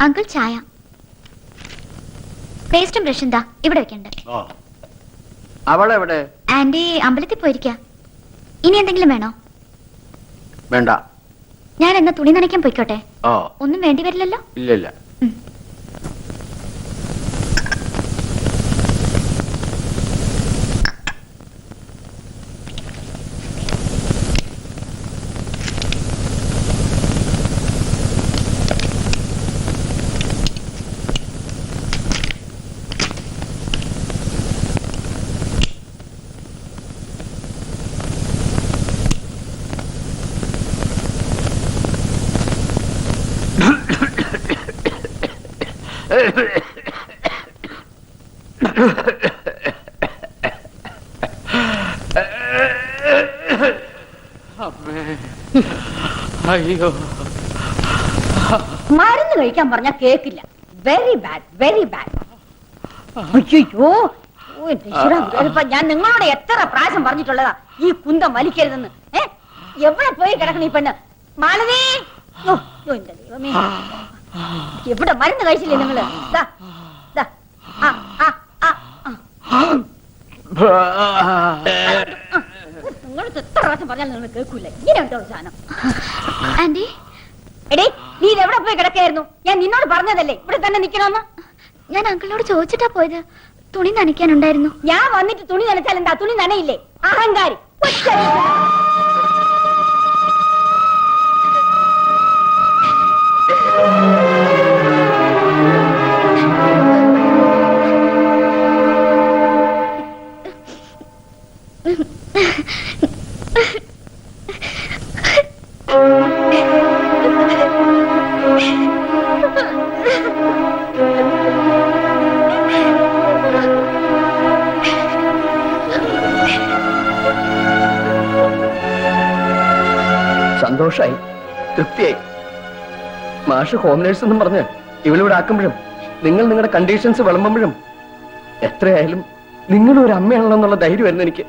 Uncle ചായ. പേസ്റ്റും ബ്രഷും ദാ ഇവിടെ വെക്കണ്ട. അവളെവിടെ? ആന്റി അമ്പലത്തിൽ പോയിരിക്ക. ഇനി എന്തെങ്കിലും വേണോ? വേണ്ട. ഞാൻ എന്നാ തുണി നനയ്ക്കാൻ പോയിക്കോട്ടെ? ഒന്നും വേണ്ടി വരില്ലല്ലോ? ഇല്ല. അയ്യോ, മരുന്ന് കഴിക്കാൻ പറഞ്ഞാ കേക്കില്ല. Very bad, very bad. അയ്യോ, ഞാൻ നിങ്ങളോട് എത്ര പ്രാവശ്യം പറഞ്ഞിട്ടുള്ളതാ ഈ കുന്തം വലിക്കരുതെന്ന്. എവിടെ പോയി കിടക്കണ ഈ പെണ്ണ്? മാലതി, എന്റെ ദൈവമേ, എവിടെ മരുന്ന് കഴിച്ചില്ലേ നിങ്ങള്? നിങ്ങൾക്ക് എത്ര പ്രാവശ്യം പറഞ്ഞാൽ നിങ്ങൾ കേൾക്കൂല. ഇങ്ങനെ ഉണ്ടോ സാധനം? ആന്റി, എടേ, നീ ഇതെവിടെ പോയി കിടക്കായിരുന്നു? ഞാൻ നിന്നോട് പറഞ്ഞതല്ലേ ഇവിടെ തന്നെ നിക്കണമെന്ന്. ഞാൻ അങ്കിളിനോട് ചോദിച്ചിട്ടാ പോയത്. തുണി നനയ്ക്കാനുണ്ടായിരുന്നു. ഞാൻ വന്നിട്ട് തുണി നനച്ചാൽ എന്താ? തുണി നനയില്ലേ? അഹങ്കാരി. സന്തോഷായി, തൃപ്തിയായി. മാഷ് ഹോം നേഴ്സ് എന്നും പറഞ്ഞ് ഇവളിവിടെ ആക്കുമ്പോഴും നിങ്ങൾ നിങ്ങളുടെ കണ്ടീഷൻസ് വിളമ്പുമ്പോഴും എത്രയായാലും നിങ്ങളൊരു അമ്മയാണല്ലോ എന്നുള്ള ധൈര്യമായിരുന്നു എനിക്ക്.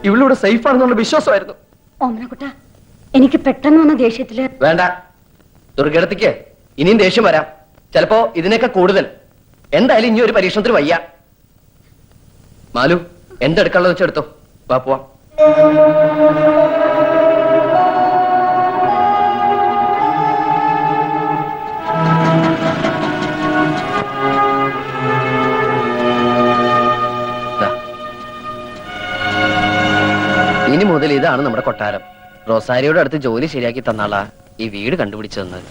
ഇവളിവിടെ സേഫ് ആണെന്നുള്ള വിശ്വാസമായിരുന്നു. ഓമനക്കുട്ട, എനിക്ക് പെട്ടെന്ന് വന്ന ദേഷ്യത്തില്. വേണ്ട, ദുർഘടത്തിക്ക് ഇനിയും ദേഷ്യം വരാം. ചിലപ്പോ ഇതിനൊക്കെ കൂടുതൽ. എന്തായാലും ഇനി ഒരു പരീക്ഷണത്തിന് വയ്യ. മാലു, എന്തെടുക്കാനുള്ളത് വെച്ചെടുത്തോ. വാ പോവാം. ഇനി മുതൽ ഇതാണ് നമ്മുടെ കൊട്ടാരം. റോസാരിയുടെ അടുത്ത് ജോലി ശരിയാക്കി തന്നാളാ ഈ വീട് കണ്ടുപിടിച്ചു തന്നത്.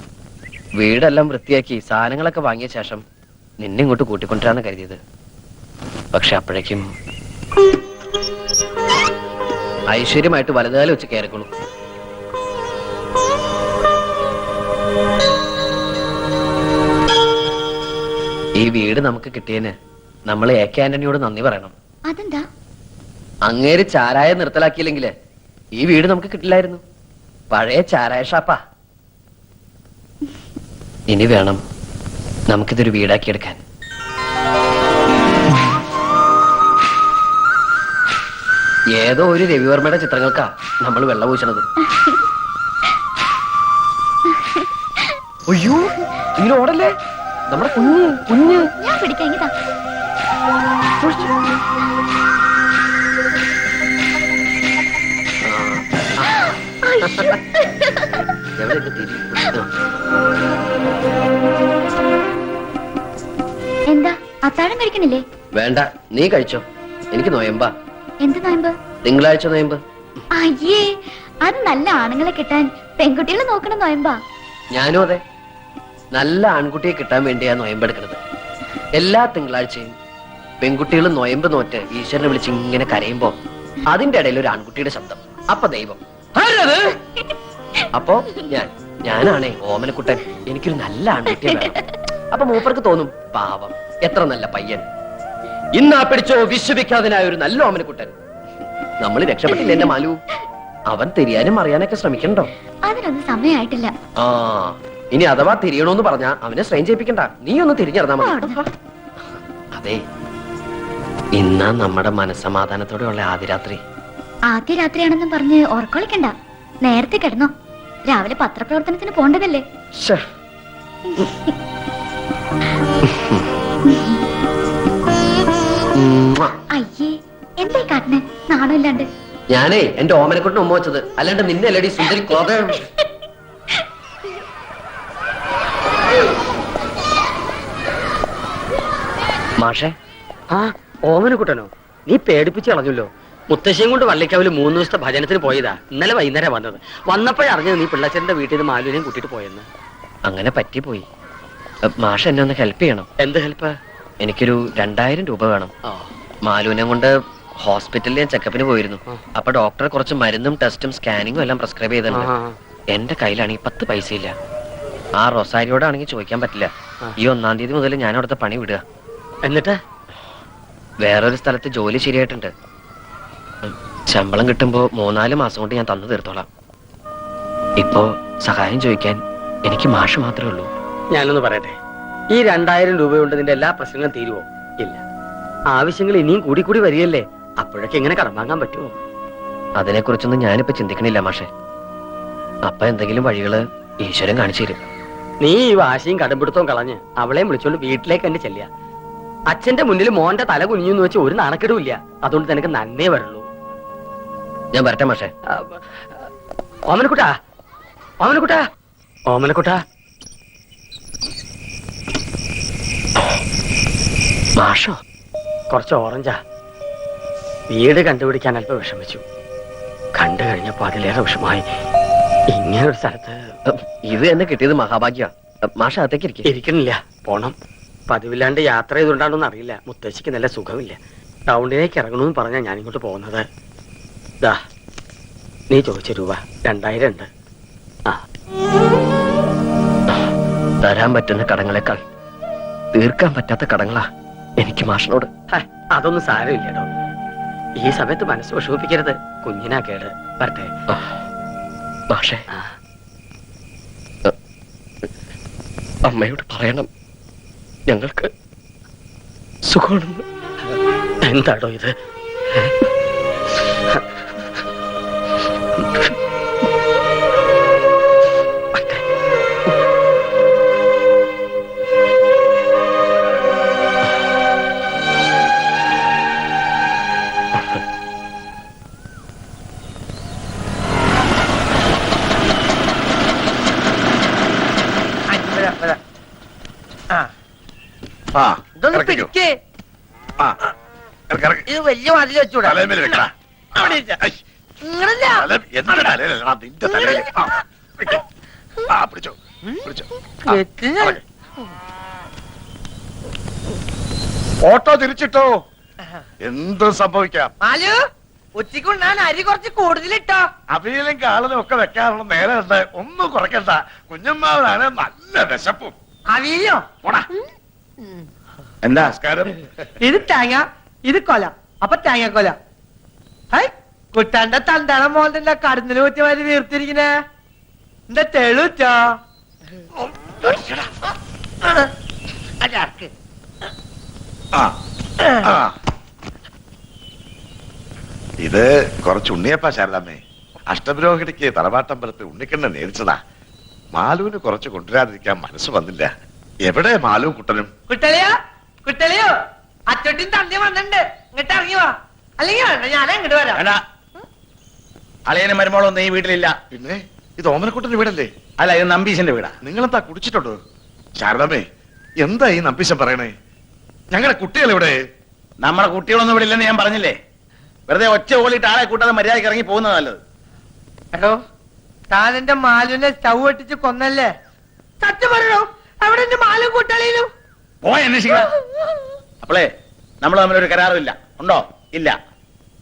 വീടെല്ലാം വൃത്തിയാക്കി സാധനങ്ങളൊക്കെ വാങ്ങിയ ശേഷം നിന്നെ ഇങ്ങോട്ട് കൂട്ടിക്കൊണ്ടിരാന്ന് കരുതിയത്. പക്ഷെ അപ്പോഴേക്കും ഐശ്വര്യമായിട്ട് വലതുകാലം വെച്ച് കയറിക്കോളൂ. ഈ വീട് നമുക്ക് കിട്ടിയതിന് നമ്മൾ AK ആന്റണിയോട് നന്ദി പറയണം. അതെന്താ? അങ്ങേര് ചാരായ നിർത്തലാക്കിയില്ലെങ്കില് ഈ വീട് നമുക്ക് കിട്ടില്ലായിരുന്നു. പഴയ ചാരായ ഷാപ്പാ. ഇനി വേണം നമുക്കിതൊരു വീടാക്കിയെടുക്കാൻ. ഏതോ ഒരു രവിവർമ്മയുടെ ചിത്രങ്ങൾക്കാ നമ്മൾ വെള്ളം പൂശണത്. അയ്യോ, ഇങ്ങനെ ഓടല്ലേ, നമ്മുടെ കുഞ്ഞ് കുഞ്ഞ്. ഞാൻ പിടിക്കാം. ഇതാ. എന്താ, അത്താഴം കഴിക്കണില്ലേ? വേണ്ട, നീ കഴിച്ചോ. എനിക്ക് നോയമ്പാ. എന്ത് നോയമ്പ്? തിങ്കളാഴ്ച നോയമ്പ്. അയ്യേ, അത് നല്ല ആണുങ്ങളെ കിട്ടാൻ പെൺകുട്ടികളെ നോക്കണം നോയമ്പാ. ഞാനും അതെ, നല്ല ആൺകുട്ടിയെ കിട്ടാൻ വേണ്ടിയാ നോയമ്പെടുക്കുന്നത്. എല്ലാ തിങ്കളാഴ്ചയും പെൺകുട്ടികൾ നോയമ്പ് നോറ്റ് ഈശ്വരനെ വിളിച്ച് ഇങ്ങനെ കരയുമ്പോ അതിന്റെ ഇടയിൽ ഒരു ആൺകുട്ടിയുടെ ശബ്ദം. അപ്പൊ ദൈവം. അപ്പോ ഞാനാണേ ഓമനക്കുട്ടൻ. എനിക്കൊരു നല്ല ആൺകുട്ടിയെ വേണം. അപ്പൊ മൂപ്പർക്ക് തോന്നും, പാവം, എത്ര നല്ല പയ്യൻ. ഇന്നാ പിടിച്ചോ വിശ്വവിഖ്യാതനായ ഒരു നല്ല ഓമനക്കുട്ടൻ. നമ്മൾ രക്ഷപ്പെട്ടില്ല എന്റെ മാലു. അവൻ തിരിയാനും അറിയാനൊക്കെ ശ്രമിക്കണ്ടോ? അതിനൊന്നും സമയമായിട്ടില്ല. ആ, ഇനി അഥവാ തിരിയണോന്ന് പറഞ്ഞാ അവനെ സ്ട്രെയിൻ ചെയ്യിപ്പിക്കണ്ട. നീ ഒന്ന് തിരിഞ്ഞിറങ്ങാ മതി. അതെ, ഇന്നാ നമ്മുടെ മനസ്സമാധാനത്തോടെയുള്ള ആദ്യ രാത്രി. ആദ്യ രാത്രിയാണെന്നും പറഞ്ഞ് ഓർക്കൊളിക്കണ്ട. നേരത്തെ കിടന്നോ. രാവിലെ പത്രപ്രവർത്തനത്തിന് പോണ്ടതല്ലേ. അയ്യേ എന്തേ കാട്ടിന് നാണമില്ലാണ്ട്. ഞാനേ എന്റെ ഓമനക്കുട്ടിന് ഉമ്മ വെച്ചത്, അല്ലാണ്ട് നിന്നെ അല്ലടി സുന്ദരി കോത. മാഷേ, ആ ഓമനക്കുട്ടനോ? നീ പേടിപ്പിച്ച് കളഞ്ഞല്ലോ. മുത്തശ്ശിയും കൊണ്ട് വള്ളിക്കാവില് 3 ദിവസത്തെ ഭജനത്തിന് പോയതാ. ഇന്നലെ വൈകുന്നേരം വന്നത്. വന്നപ്പോഴറിഞ്ഞത് നീ പിള്ളച്ചന്റെ വീട്ടിൽ നിന്ന് മാലുവിനെയും കൂട്ടിട്ട് പോയെന്ന്. അങ്ങനെ പറ്റിപ്പോയി. മാഷ് എന്നെ ഒന്ന് ഹെൽപ്പ് ചെയ്യണം. എന്ത് ഹെൽപ്പ്? എനിക്കൊരു 2000 രൂപ വേണം. ഓ, മാലുവിനെ കൊണ്ട് ഹോസ്പിറ്റലിൽ ഞാൻ ചെക്കപ്പിന് പോയിരുന്നു. അപ്പൊ ഡോക്ടർ കുറച്ച് മരുന്നും ടെസ്റ്റും സ്കാനിങ്ങും എല്ലാം പ്രിസ്ക്രൈബ് ചെയ്തിട്ടുണ്ട്. എന്റെ കയ്യിലാണെങ്കിൽ 10 പൈസ ഇല്ല. ആ റൊസാരിയോടാണെങ്കിൽ ചോദിക്കാൻ പറ്റില്ല. ഈ 1-ാം തീയതി മുതൽ ഞാൻ അവിടുത്തെ പണി വിടുക. എന്നിട്ട് വേറൊരു സ്ഥലത്ത് ജോലി ശരിയായിട്ടുണ്ട്. ശമ്പളം കിട്ടുമ്പോ 3-4 മാസം കൊണ്ട് ഞാൻ തന്നു തീർത്തോളാം. ഇപ്പോ സഹായം ചോദിക്കാൻ എനിക്ക് മാഷ് മാത്രമേ ഉള്ളൂ. ഞാനൊന്ന് പറയട്ടെ, ഈ 2000 രൂപ കൊണ്ട് നിന്റെ എല്ലാ പ്രശ്നങ്ങളും തീരുവോ? ഇല്ല. ആവശ്യങ്ങൾ ഇനിയും കൂടി കൂടി വരികയല്ലേ. അപ്പോഴൊക്കെ എങ്ങനെ കടം വാങ്ങാൻ പറ്റുമോ? അതിനെക്കുറിച്ചൊന്നും ഞാനിപ്പോ ചിന്തിക്കണില്ല മാഷെ. അപ്പൊ എന്തെങ്കിലും വഴികള് ഈശ്വരൻ കാണിച്ചു തരും. നീ ഈ വാശിയും കടമ്പിടുത്തവും കളഞ്ഞ് അവളെ വിളിച്ചോണ്ട് വീട്ടിലേക്ക് തന്നെ ചെല്ലുക. അച്ഛന്റെ മുന്നിൽ മോന്റെ തല കുനിഞ്ഞെന്ന് വെച്ച് ഒരു നാണക്കെടും ഇല്ല. അതുകൊണ്ട് നിനക്ക് നന്നേ വരുള്ളൂ. ഞാൻ വരട്ടെ മാഷെ. ഓമനക്കുട്ടാ, ഓമനക്കുട്ടാ, ഓമനക്കുട്ടാ. മാഷോ? കുറച്ച് ഓറഞ്ചാ. വീട് കണ്ടുപിടിക്കാൻ അല്പം വിഷമിച്ചു. കണ്ടു കഴിഞ്ഞപ്പോ അതിലേറെ വിഷമായി. ഇങ്ങനെ ഒരു സ്ഥലത്ത് ഇത് എന്നെ കിട്ടിയത് മഹാഭാഗ്യ. മാഷ അകത്തേക്ക് ഇരിക്കും. ഇരിക്കണില്ല, പോണം. പതിവില്ലാണ്ട് യാത്ര ചെയ്തുകൊണ്ടാണെന്ന് അറിയില്ല. മുത്തശ്ശിക്ക് നല്ല സുഖമില്ല. ടൗണിലേക്ക് ഇറങ്ങണമെന്ന് പറഞ്ഞാ ഞാനിങ്ങോട്ട് പോകുന്നത്. ദാ നീ ചോദിച്ച രൂപ 2000 ഉണ്ട്. ആ, തരാൻ പറ്റുന്ന കടങ്ങളെക്കാൾ തീർക്കാൻ പറ്റാത്ത കടങ്ങളാ എനിക്ക് മാഷിനോട്. അതൊന്നും സാരമില്ലടോ. ഈ സമയത്ത് മനസ്സ് വിഷമിപ്പിക്കരുത്. കുഞ്ഞിനാ കേട്. വരട്ടെ. മാഷെ, ആ, അമ്മയോട് പറയണം ഞങ്ങൾക്ക് സുഖമാണെന്ന്. എന്താടോ ഇത്? ഇതൊന്ന് പിടിക്കേ. ഇത് വലിയ മതിൽ വെച്ചൂടാ. അവിടെ ഇരിക്ക. ഇങ്ങനല്ല. ഓട്ടോ തിരിച്ചിട്ടോ, എന്ത് സംഭവിക്കാം. മാലു, ഉച്ചക്കുണ്ടാൻ അരി കുറച്ച് കൂടുതലിട്ടോ. അവിയലും കാളനും ഒക്കെ വെക്കാനുള്ള നേരം ഉണ്ട്. ഒന്നും കുറയ്ക്കണ്ട. കുഞ്ഞമ്മാവനാണ് നല്ല വിശപ്പും. അവിയലോ? പോടാ. എന്താ നമസ്കാരം. ഇത് തേങ്ങ, ഇത് കൊല. അപ്പൊ തേങ്ങ കൊല. കുട്ടാന്റെ തന്താളം മോന്റെ കടന്നില് കുത്തി മാതിരി വീർത്തിരിക്കണേ. എന്താ തെളിച്ചോ? ആ, ആ. ഇത് കുറച്ച് ഉണ്ണിയപ്പ ശാരദാമ്മേ. അഷ്ടപുരോഹിണിക്ക് തറവാട്ടമ്പലത്തിൽ ഉണ്ണിക്കണ്ണ നേരിച്ചതാ. മാലുവിന് കുറച്ച് കൊണ്ടുവരാതിരിക്കാൻ മനസ്സ് വന്നില്ല. എവിടെ മാലു കുട്ടനും? കുട്ടളിയോ, കുട്ടളിയോ, അച്ചോട്ടിൻ തന്തി വന്നിട്ടുണ്ട്. ഇങ്ങോട്ട് ഇറങ്ങി വാ. അല്ലെങ്കിൽ വേണ്ട, ഞാൻ അങ്ങോട്ട് വരാം. അളിയനും മരുമോളൊന്നും ഈ വീട്ടിലില്ല. പിന്നെ ഇത് ഓമനക്കുട്ടന്റെ വീടല്ലേ? അല്ല, ഇത് നമ്പീശന്റെ വീടാ. നിങ്ങളെന്താ കുടിച്ചിട്ടുണ്ടോ? ശാരദാമ്മേ, എന്താ ഈ നമ്പീശൻ പറയണേ? ഞങ്ങളുടെ കുട്ടികൾ ഇവിടെ. നമ്മുടെ കുട്ടികളൊന്നും ഇവിടെ ഇല്ലെന്ന് ഞാൻ പറഞ്ഞില്ലേ. വെറുതെ ഒച്ച ഓളിയിട്ട് ആളെ കൂട്ടാതെ മര്യാദയ്ക്ക് ഇറങ്ങി പോകുന്നത് നല്ലത്. ഹലോ, താൻ എന്റെ മാലുവിനെ സ്റ്റൗ ഒട്ടിച്ച് കൊന്നല്ലേ? സത്യം പറയണോ? അവിടെ എന്റെ മാലും കൂട്ടാളിയിലും പോയി അന്വേഷിക്കണം. അപ്പോളേ നമ്മൾ തമ്മിലൊരു കരാറില്ല. ഉണ്ടോ? ഇല്ല.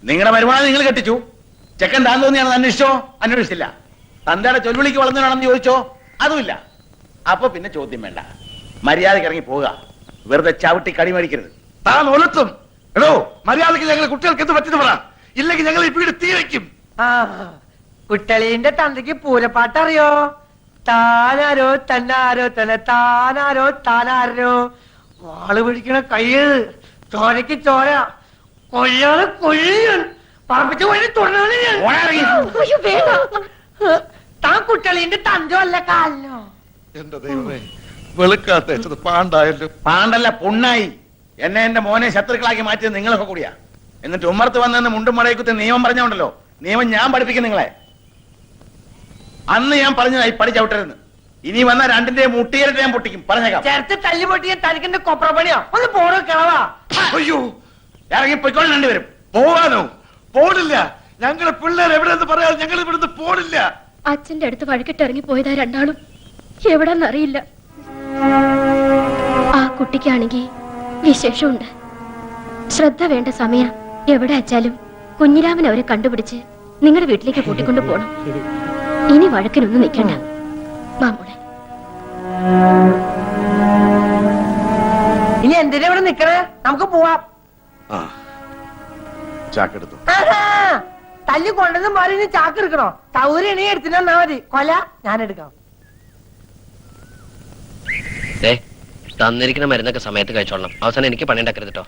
നിങ്ങളുടെ മരുമോളെ നിങ്ങൾ കെട്ടിച്ചു. ചെക്കൻ താൻ തോന്നിയാണെന്ന് അന്വേഷിച്ചോ? അന്വേഷിച്ചില്ല. തന്തയുടെ ചൊൽവിളിക്ക് വളർന്നതാണെന്ന് ചോദിച്ചോ? അതുമില്ല. അപ്പൊ പിന്നെ ചോദ്യം വേണ്ട, മര്യാദയ്ക്ക് ഇറങ്ങി പോവുക. വെറുതെ ചവിട്ടി കടി മേടിക്കരുത്. താൻ ഒലത്തും. എടോ, മര്യാദയ്ക്ക് ഞങ്ങളെ കുട്ടികൾക്ക് എന്ത് പറ്റുന്നു പറ. ഇല്ലെങ്കിൽ ഞങ്ങൾ ഈ വീട് തീ വയ്ക്കും. ആ, കുട്ടളീന്റെ തന്തയ്ക്ക് പൂരപ്പാട്ട് അറിയോ? താനാരോ തന്നാരോ തന്നെ, താനാരോ താനാരോ, വാള് പിടിക്കണ കയ്യ്, ചോരക്ക് ചോര, കൊല്ലാതെ കൊല്ലിയാൻ പറപ്പിച്ച് കൊല്ലി തുടങ്ങി. അയ്യോ വേണ്ട. താൻ കുട്ടളീന്റെ തന്തോ അല്ല കാലിനോ? എന്റെ ദൈവമേ, വെളുക്കാത്ത വെച്ചത് പാണ്ടായല്ലോ. പാണ്ടല്ല പുണ്ണായി. എന്നെ എന്റെ മോനെ ശത്രുക്കളാക്കി മാറ്റിയത് നിങ്ങളൊക്കെ കൂടിയാ. എന്നിട്ട് ഉമ്മർത്ത് വന്നെന്ന് മുണ്ടും മടയക്കുത്തി നിയമം പറഞ്ഞോണ്ടല്ലോ. നിയമം ഞാൻ പഠിപ്പിക്കും നിങ്ങളെ. അന്ന് ഞാൻ പറഞ്ഞതായി പഠിച്ചവിട്ടരുന്ന്. ഇനി വന്ന രണ്ടിന്റെ മുട്ടിയിലിട്ട് ഞാൻ പൊട്ടിക്കും, പറഞ്ഞേക്കാം. ചേർത്ത് തല്ലി പൊട്ടിയ തനിക്കെന്റെ കൊപ്രപ്പണിയോ? ഒന്ന് പോടോ കിളവാ. അയ്യോ, ഇറങ്ങി പൊയ്ക്കോളും രണ്ടുപേരും. പോവാനോ? പോണില്ല. ഞങ്ങളെ പിള്ളേർ എവിടെയെന്ന് പറയാതെ ഞങ്ങൾ ഇവിടുന്ന് പോണില്ല. അച്ഛന്റെ അടുത്ത് വഴക്കിട്ടിറങ്ങി പോയതാ രണ്ടാളും. എവിടെന്നറിയില്ല. ആ കുട്ടിക്കാണെങ്കിൽ വിശേഷമുണ്ട്. ശ്രദ്ധ വേണ്ട സമയം. എവിടെ അച്ചാലും കുഞ്ഞിരാമൻ അവരെ കണ്ടുപിടിച്ച് നിങ്ങളുടെ വീട്ടിലേക്ക് കൂട്ടിക്കൊണ്ടു പോണം. ഇനി വഴക്കിനൊന്നും നിൽക്കണ്ട. മാമോളെ, ഇനി എന്തിനാ ഇവിടെ നിക്കണേ? നമുക്ക് പോവാം. ആ, ചാക്കെടുത്തു. ആഹാ, തല്ലി കൊണ്ടതും മാറി ഇനി ചാക്ക് എടുക്കണോ? സൗകര്യം എടുത്തിനാ മതി. കൊല ഞാൻ എടുക്കാം. തന്നിരിക്കുന്ന മരുന്നൊക്കെ സമയത്ത് കഴിച്ചോളണം. അവസാനം എനിക്ക് പണി ഉണ്ടാക്കരുത് കേട്ടോ.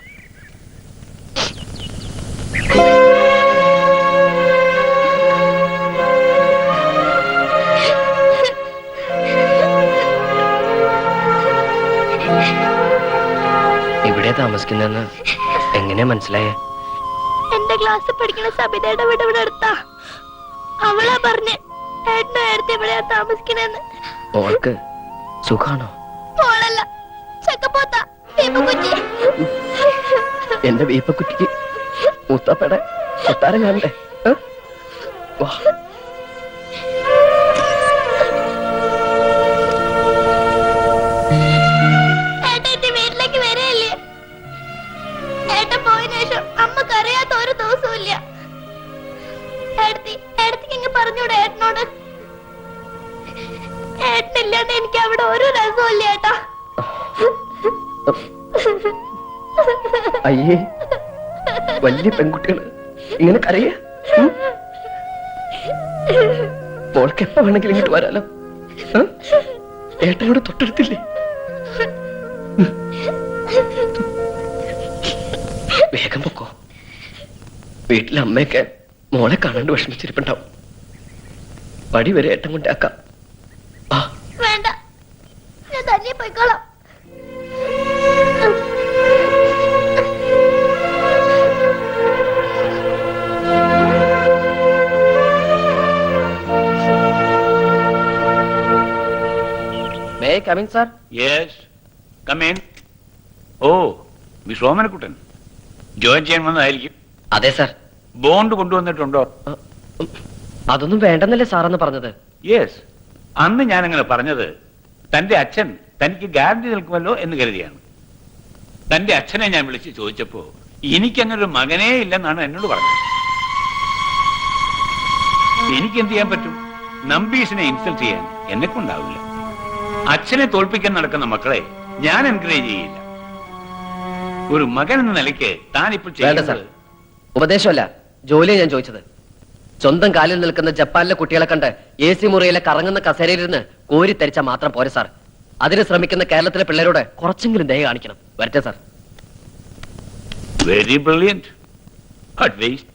ഇവിടെ താമസിക്കുന്നെന്ന് എങ്ങനെയാ മനസ്സിലായേ? എന്റെ ക്ലാസ്സിൽ പഠിക്കുന്ന സബിതയുടെ വീട് ഇവിടെ അടുത്താ. അവളാ പറഞ്ഞ് ഏട്ടനും നേരത്തെ ഇവിടെയാ താമസിക്കണെന്ന്. ഓൾക്ക് സുഖാണോ? മോളല്ല, ചക്കപ്പോത്ത വീപ്പുകുറ്റി. എന്റെ വീപ്പക്കുറ്റിക്ക് മുത്തപ്പടെ കൊട്ടാരം കാണണ്ടേ? വാ. ഏട്ടൻ വീട്ടിലേക്ക് വരെയല്ലേ? ഏട്ടൻ പോയതിനു ശേഷം അമ്മക്ക് അറിയാത്ത ഒരു ദിവസവും ഇല്ല. ഏടത്തിക്ക് ഇങ്ങ് പറഞ്ഞൂടെ ഏട്ടനോട്? ഏട്ടനില്ലാണ്ട് എനിക്ക് അവിടെ ഒരു രസവും ഇല്ല ഏട്ടാ. അയ്യേ, വലിയ പെൺകുട്ടികള് ഇങ്ങനെ കരയ. മോൾക്ക് എപ്പ വേണമെങ്കിലും ഇങ്ങോട്ട് വരാലോ. ഏട്ടനോട് തൊട്ടടുത്തില്ലേ? വേഗം പൊക്കോ. വീട്ടിലെ അമ്മയൊക്കെ മോളെ കാണാണ്ട് വിഷമിച്ചിരിപ്പുണ്ടാവും. പടി വരെ ഏട്ടൻ കൊണ്ടാക്കാം. വേണ്ട, ഞാൻ തന്നെ പോയിക്കോളാം. May I come in, sir? Yes, come in. Oh, miss Omanakuttan join ചെയ്യാൻ വന്നതായിരിക്കും. അതെ സർ. ബോണ്ട് കൊണ്ടുവന്നിട്ടുണ്ടോ? അതൊന്നും വേണ്ടെന്നല്ലേ സാറെന്ന് പറഞ്ഞത്? യെസ്, അന്ന് ഞാൻ അങ്ങനെ പറഞ്ഞത് തന്റെ അച്ഛൻ തനിക്ക് ഗ്യാരണ്ടി നിൽക്കുമല്ലോ എന്ന് കരുതിയാണ്. തന്റെ അച്ഛനെ ഞാൻ വിളിച്ച് ചോദിച്ചപ്പോ എനിക്കങ്ങനെ ഒരു മകനേ ഇല്ലെന്നാണ് എന്നോട് പറഞ്ഞത്. എനിക്ക് എന്ത് ചെയ്യാൻ പറ്റും? നമ്പീസിനെ ഇൻസൾട്ട് ചെയ്യാൻ എന്നെ കൊണ്ടാവില്ല. അച്ഛനെ തോൽപ്പിക്കാൻ നടക്കുന്ന മക്കളെ ഞാൻ എൻകറേജ് ചെയ്യില്ല. ഒരു മകൻ എന്ന നിലയ്ക്ക് താനിപ്പോൾ ചെയ്യുന്നത് ഉപദേശമല്ല, ജോലിയാണ് ഞാൻ ചോദിച്ചത്. സ്വന്തം കാലിൽ നിൽക്കുന്ന ജപ്പാനിലെ കുട്ടികളെ കണ്ട് AC മുറിയിലെ കറങ്ങുന്ന കസേരയിലിരുന്ന് കോരിത്തരിച്ചാൽ മാത്രം പോരെ സാർ. അതിന് ശ്രമിക്കുന്ന കേരളത്തിലെ പിള്ളേരോട് കുറച്ചെങ്കിലും ദയ കാണിക്കണം. വരട്ടെ സാർ. Very brilliant advice.